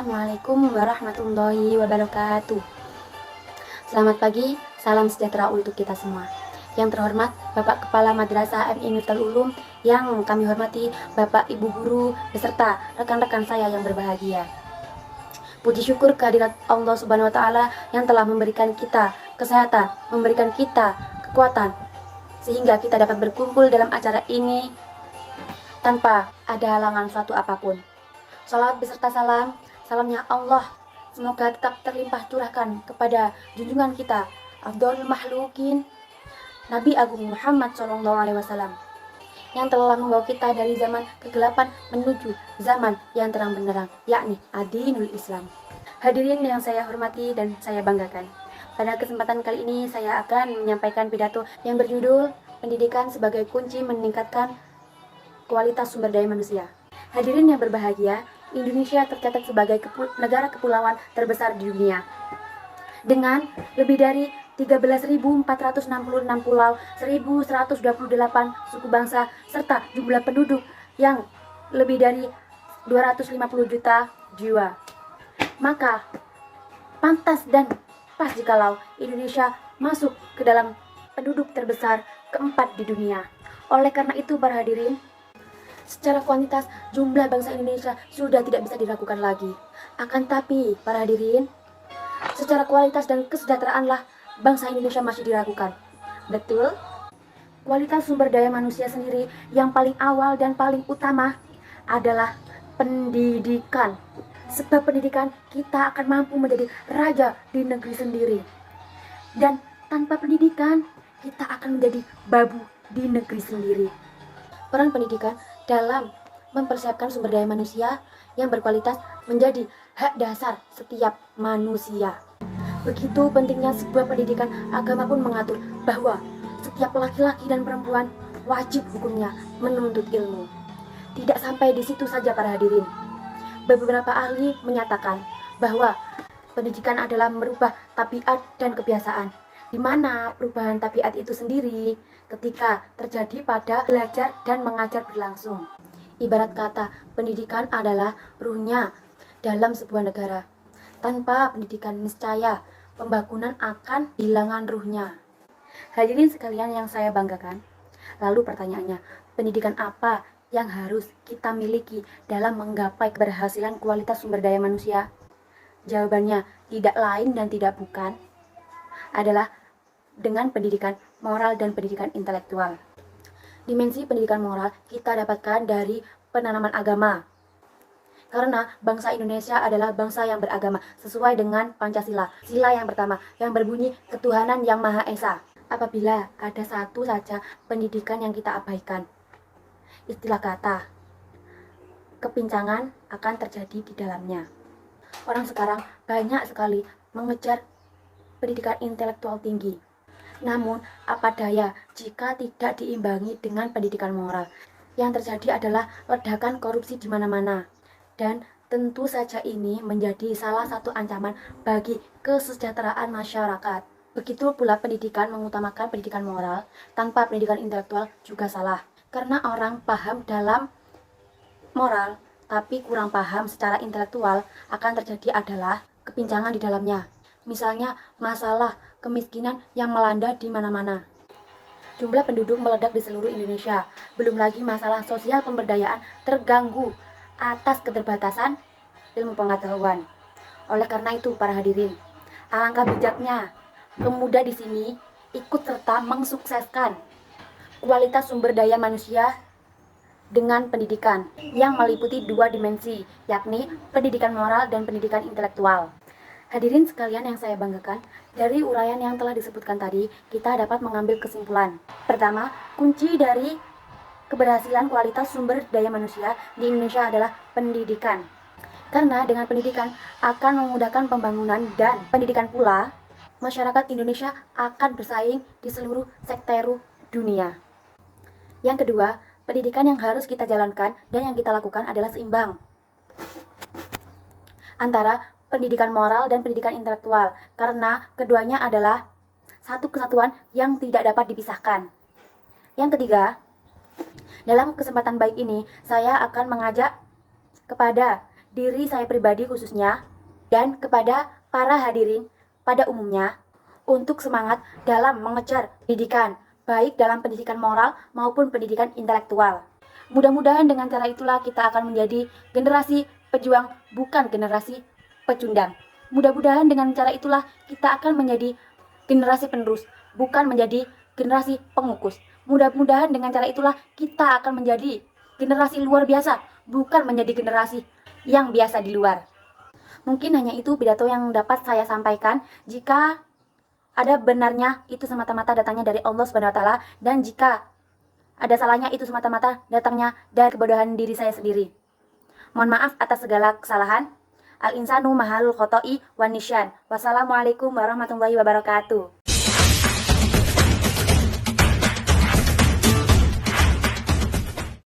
Assalamualaikum warahmatullahi wabarakatuh. Selamat pagi, salam sejahtera untuk kita semua. Yang terhormat Bapak Kepala Madrasah MI Miftal Ulum, yang kami hormati Bapak Ibu Guru beserta rekan-rekan saya yang berbahagia. Puji syukur kehadirat Allah Subhanahu wa Ta'ala yang telah memberikan kita kesehatan, memberikan kita kekuatan, sehingga kita dapat berkumpul dalam acara ini tanpa ada halangan suatu apapun. Salawat beserta salamnya Allah semoga tetap terlimpah curahkan kepada junjungan kita Afdhalul Makhlukin Nabi Agung Muhammad SAW, yang telah membawa kita dari zaman kegelapan menuju zaman yang terang benderang, yakni Adinul Islam. Hadirin yang saya hormati dan saya banggakan, pada kesempatan kali ini saya akan menyampaikan pidato yang berjudul Pendidikan sebagai kunci meningkatkan kualitas sumber daya manusia. Hadirin yang berbahagia, Indonesia tercatat sebagai negara kepulauan terbesar di dunia dengan lebih dari 13.466 pulau, 1.128 suku bangsa, serta jumlah penduduk yang lebih dari 250 juta jiwa. Maka pantas dan pas jikalau Indonesia masuk ke dalam penduduk terbesar keempat di dunia. Oleh karena itu para hadirin, secara kuantitas jumlah bangsa Indonesia sudah tidak bisa diragukan lagi. Akan tapi para hadirin, secara kualitas dan kesejahteraanlah bangsa Indonesia masih diragukan. Betul? Kualitas sumber daya manusia sendiri yang paling awal dan paling utama adalah pendidikan. Sebab pendidikan kita akan mampu menjadi raja di negeri sendiri. Dan tanpa pendidikan kita akan menjadi babu di negeri sendiri. Peran pendidikan dalam mempersiapkan sumber daya manusia yang berkualitas menjadi hak dasar setiap manusia. Begitu pentingnya sebuah pendidikan, agama pun mengatur bahwa setiap laki-laki dan perempuan wajib hukumnya menuntut ilmu. Tidak sampai di situ saja para hadirin. Beberapa ahli menyatakan bahwa pendidikan adalah merubah tabiat dan kebiasaan, di mana perubahan tabiat itu sendiri ketika terjadi pada belajar dan mengajar berlangsung. Ibarat kata, pendidikan adalah ruhnya dalam sebuah negara. Tanpa pendidikan niscaya pembangunan akan kehilangan ruhnya. Hadirin sekalian yang saya banggakan, lalu pertanyaannya, pendidikan apa yang harus kita miliki dalam menggapai keberhasilan kualitas sumber daya manusia? Jawabannya tidak lain dan tidak bukan adalah dengan pendidikan moral dan pendidikan intelektual. Dimensi pendidikan moral kita dapatkan dari penanaman agama. Karena bangsa Indonesia adalah bangsa yang beragama sesuai dengan Pancasila. Sila yang pertama yang berbunyi ketuhanan yang Maha Esa. Apabila ada satu saja pendidikan yang kita abaikan, istilah kata kepincangan akan terjadi di dalamnya. Orang sekarang banyak sekali mengejar pendidikan intelektual tinggi. Namun, apa daya jika tidak diimbangi dengan pendidikan moral? Yang terjadi adalah ledakan korupsi di mana-mana. Dan tentu saja ini menjadi salah satu ancaman bagi kesejahteraan masyarakat. Begitu pula pendidikan mengutamakan pendidikan moral tanpa pendidikan intelektual juga salah. Karena orang paham dalam moral, tapi kurang paham secara intelektual, akan terjadi adalah kepincangan di dalamnya. Misalnya masalah kemiskinan yang melanda di mana-mana. Jumlah penduduk meledak di seluruh Indonesia. Belum lagi masalah sosial pemberdayaan terganggu atas keterbatasan ilmu pengetahuan. Oleh karena itu para hadirin, alangkah bijaknya pemuda di sini ikut serta mensukseskan kualitas sumber daya manusia dengan pendidikan yang meliputi dua dimensi, yakni pendidikan moral dan pendidikan intelektual. Hadirin sekalian yang saya banggakan, dari uraian yang telah disebutkan tadi, kita dapat mengambil kesimpulan. Pertama, kunci dari keberhasilan kualitas sumber daya manusia di Indonesia adalah pendidikan. Karena dengan pendidikan akan memudahkan pembangunan, dan pendidikan pula masyarakat Indonesia akan bersaing di seluruh sektor dunia. Yang kedua, pendidikan yang harus kita jalankan dan yang kita lakukan adalah seimbang antara pendidikan moral dan pendidikan intelektual, karena keduanya adalah satu kesatuan yang tidak dapat dipisahkan. Yang ketiga, dalam kesempatan baik ini saya akan mengajak kepada diri saya pribadi khususnya, dan kepada para hadirin pada umumnya, untuk semangat dalam mengejar pendidikan, baik dalam pendidikan moral maupun pendidikan intelektual. Mudah-mudahan dengan cara itulah kita akan menjadi generasi pejuang, bukan generasi pecundang. Mudah-mudahan dengan cara itulah kita akan menjadi generasi penerus, bukan menjadi generasi pengukus. Mudah-mudahan dengan cara itulah kita akan menjadi generasi luar biasa, bukan menjadi generasi yang biasa di luar. Mungkin hanya itu pidato yang dapat saya sampaikan. Jika ada benarnya, itu semata-mata datangnya dari Allah Subhanahu wa taala, dan jika ada salahnya, itu semata-mata datangnya dari kebodohan diri saya sendiri. Mohon maaf atas segala kesalahan. Al insanu mahalul khoto'i wan nisyan. Wassalamualaikum warahmatullahi wabarakatuh.